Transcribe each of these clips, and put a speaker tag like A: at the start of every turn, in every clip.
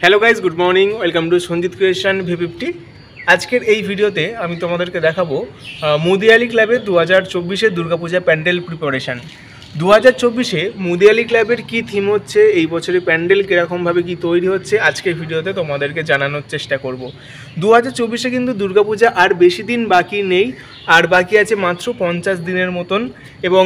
A: Hello guys, good morning. Welcome to Sanjit creation V50। আজকের এই ভিডিওতে আমি তোমাদেরকে দেখাবো মুদিয়ালি ক্লাবের 2024-এর দুর্গাপূজা প্যান্ডেল প্রিপারেশান। 2024-এ মুদিয়ালি ক্লাবের কী থিম হচ্ছে, এই বছরের প্যান্ডেল কীরকমভাবে কী তৈরি হচ্ছে, আজকের ভিডিওতে তোমাদেরকে জানানোর চেষ্টা করব। 2024-এ কিন্তু দুর্গাপূজা আর বেশি দিন বাকি নেই, আর বাকি আছে মাত্র 50 দিনের মতন। এবং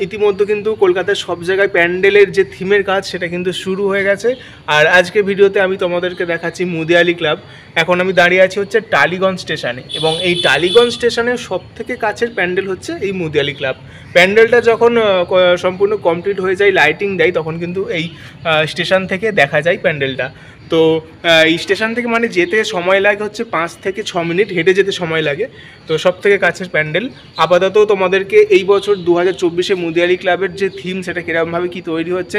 A: ইতিমধ্যে কিন্তু কলকাতার সব জায়গায় প্যান্ডেলের যে থিমের কাজ সেটা কিন্তু শুরু হয়ে গেছে। আর আজকের ভিডিওতে আমি তোমাদেরকে দেখাচ্ছি মুদিয়ালি ক্লাব। এখন আমি দাঁড়িয়ে আছি হচ্ছে টালিগঞ্জ স্টেশনে, এবং এই টালিগঞ্জ স্টেশনের সবথেকে কাছের প্যান্ডেল হচ্ছে এই মুদিয়ালি ক্লাব। প্যান্ডেলটা যখন সম্পূর্ণ কমপ্লিট হয়ে যায়, লাইটিং দেয়, তখন কিন্তু এই স্টেশন থেকে দেখা যায় প্যান্ডেলটা। তো এই স্টেশন থেকে মানে যেতে সময় লাগে হচ্ছে 5 থেকে 6 মিনিট, হেঁটে যেতে সময় লাগে। তো সব থেকে কাছের প্যান্ডেল। আপাতত তোমাদেরকে এই বছর 2024-এ মুদিয়ালি ক্লাবের যে থিম সেটা কীরকমভাবে কী তৈরি হচ্ছে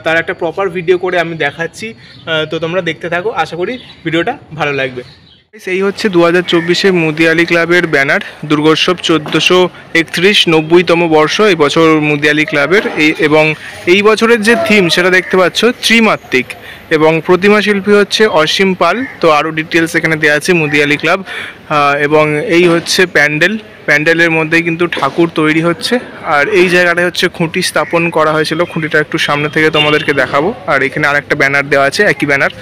A: তার একটা প্রপার ভিডিও করে আমি দেখাচ্ছি। তো তোমরা দেখতে থাকো, আশা করি ভিডিওটা ভালো লাগবে। এই হচ্ছে 2024-এ মুদিয়ালি ক্লাবের ব্যানার। দুর্গোৎসব 1431 90তম বর্ষ এই বছর মুদিয়ালি ক্লাবের। এবং এই বছরের যে থিম সেটা দেখতে পাচ্ছ ত্রিমাত্রিক, এবং প্রতিমা শিল্পী হচ্ছে অসীম পাল। তো আরও ডিটেলস এখানে দেওয়া আছে মুদিয়ালি ক্লাব। এবং এই হচ্ছে প্যান্ডেলের মধ্যে কিন্তু ঠাকুর তৈরি হচ্ছে। আর এই জায়গাটায় হচ্ছে খুঁটি স্থাপন করা হয়েছিল। খুঁটিটা একটু সামনে থেকে তোমাদেরকে দেখাবো। আর এখানে আরেকটা ব্যানার দেওয়া আছে, একই ব্যানার।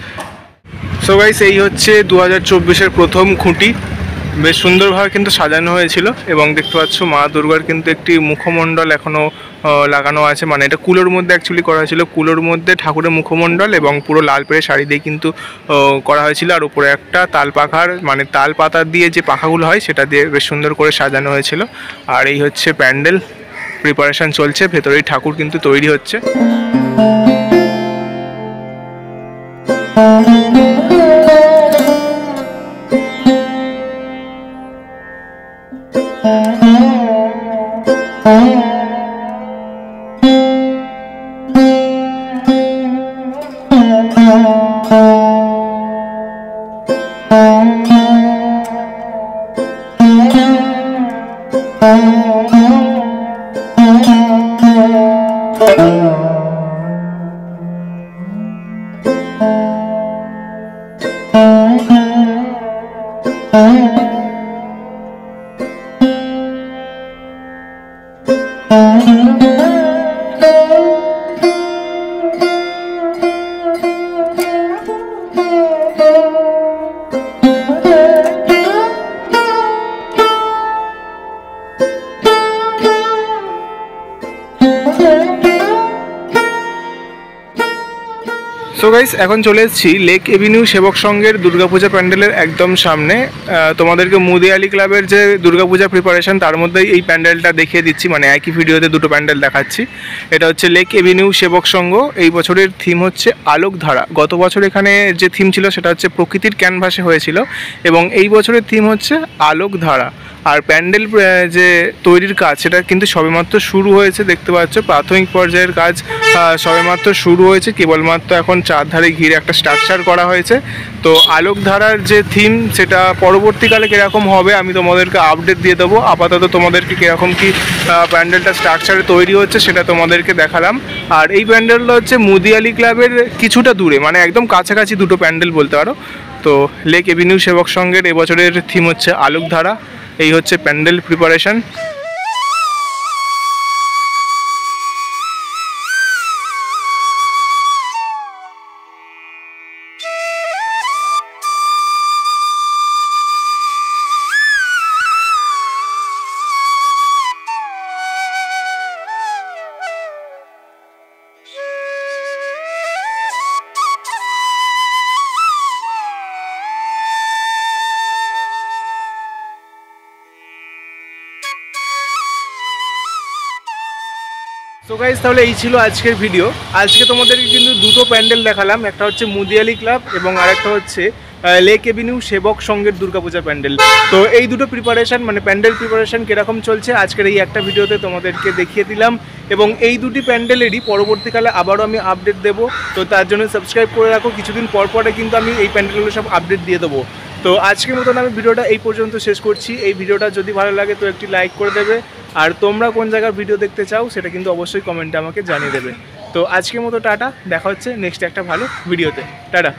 A: সো গাইস, এই হচ্ছে 2024-এর প্রথম খুঁটি। বেশ সুন্দরভাবে কিন্তু সাজানো হয়েছিল, এবং দেখতে পাচ্ছ মা দুর্গার কিন্তু একটি মুখমণ্ডল এখনও লাগানো আছে। মানে এটা কুলোর মধ্যে অ্যাকচুয়ালি করা হয়েছিল, কুলোর মধ্যে ঠাকুরের মুখমণ্ডল এবং পুরো লাল পেড়ে শাড়ি দিয়ে কিন্তু করা হয়েছিল। আর উপরে একটা তাল পাখার মানে তাল পাতা দিয়ে যে পাখাগুলো হয় সেটা দিয়ে বেশ সুন্দর করে সাজানো হয়েছিল। আর এই হচ্ছে প্যান্ডেল প্রিপারেশান চলছে, ভেতরেই ঠাকুর কিন্তু তৈরি হচ্ছে। সো গাইস, এখন চলে এসেছি লেক এভিনিউ সেবক সংঘের দুর্গাপূজা প্যান্ডেলের একদম সামনে। তোমাদেরকে মুদিয়ালি ক্লাবের যে দুর্গাপূজা প্রিপারেশন তার মধ্যেই এই প্যান্ডেলটা দেখিয়ে দিচ্ছি, মানে একই ভিডিওতে দুটো প্যান্ডেল দেখাচ্ছি। এটা হচ্ছে লেক এভিনিউ সেবক সংঘ। এই বছরের থিম হচ্ছে আলোকধারা। গত বছর এখানে যে থিম ছিল সেটা হচ্ছে প্রকৃতির ক্যানভাসে হয়েছিল, এবং এই বছরের থিম হচ্ছে আলোকধারা। আর প্যান্ডেল যে তৈরির কাজ সেটা কিন্তু সবেমাত্র শুরু হয়েছে, দেখতে পাচ্ছ প্রাথমিক পর্যায়ের কাজ সবেমাত্র শুরু হয়েছে। কেবলমাত্র এখন চারধারে ঘিরে একটা স্ট্রাকচার করা হয়েছে। তো আলোকধারার যে থিম সেটা পরবর্তীকালে কীরকম হবে আমি তোমাদেরকে আপডেট দিয়ে দেবো। আপাতত তোমাদেরকে কীরকম কী প্যান্ডেলটা স্ট্রাকচারে তৈরি হচ্ছে সেটা তোমাদেরকে দেখালাম। আর এই প্যান্ডেলটা হচ্ছে মুদিয়ালি ক্লাবের কিছুটা দূরে, মানে একদম কাছাকাছি দুটো প্যান্ডেল বলতে পারো। তো লেক এভিনিউ সেবক সংঘের এবছরের থিম হচ্ছে আলোকধারা। এই হচ্ছে প্যান্ডেল প্রিপারেশন। তো গাইস, তাহলে এই ছিল আজকের ভিডিও। আজকে তোমাদেরকে কিন্তু দুটো প্যান্ডেল দেখালাম, একটা হচ্ছে মুদিয়ালি ক্লাব এবং আরেকটা হচ্ছে লেক এভিনিউ সেবক সংঘের দুর্গাপূজা প্যান্ডেল। তো এই দুটো প্রিপারেশান মানে প্যান্ডেল প্রিপারেশান কীরকম চলছে আজকের এই একটা ভিডিওতে তোমাদেরকে দেখিয়ে দিলাম। এবং এই দুটি প্যান্ডেলেরই পরবর্তীকালে আবারও আমি আপডেট দেবো। তো তার জন্য সাবস্ক্রাইব করে রাখো, কিছুদিন পর পরে কিন্তু আমি এই প্যান্ডেলগুলো সব আপডেট দিয়ে দেবো। তো আজকের মতন আমি ভিডিওটা এই পর্যন্ত শেষ করছি। এই ভিডিওটা যদি ভালো লাগে তো একটি লাইক করে দেবে, আর তোমরা কোন জায়গার ভিডিও দেখতে চাও সেটা কিন্তু অবশ্যই কমেন্টে আমাকে জানিয়ে দেবে। তো আজকের মতো টাটা, দেখা হচ্ছে নেক্সট একটা ভালো ভিডিওতে। টাটা।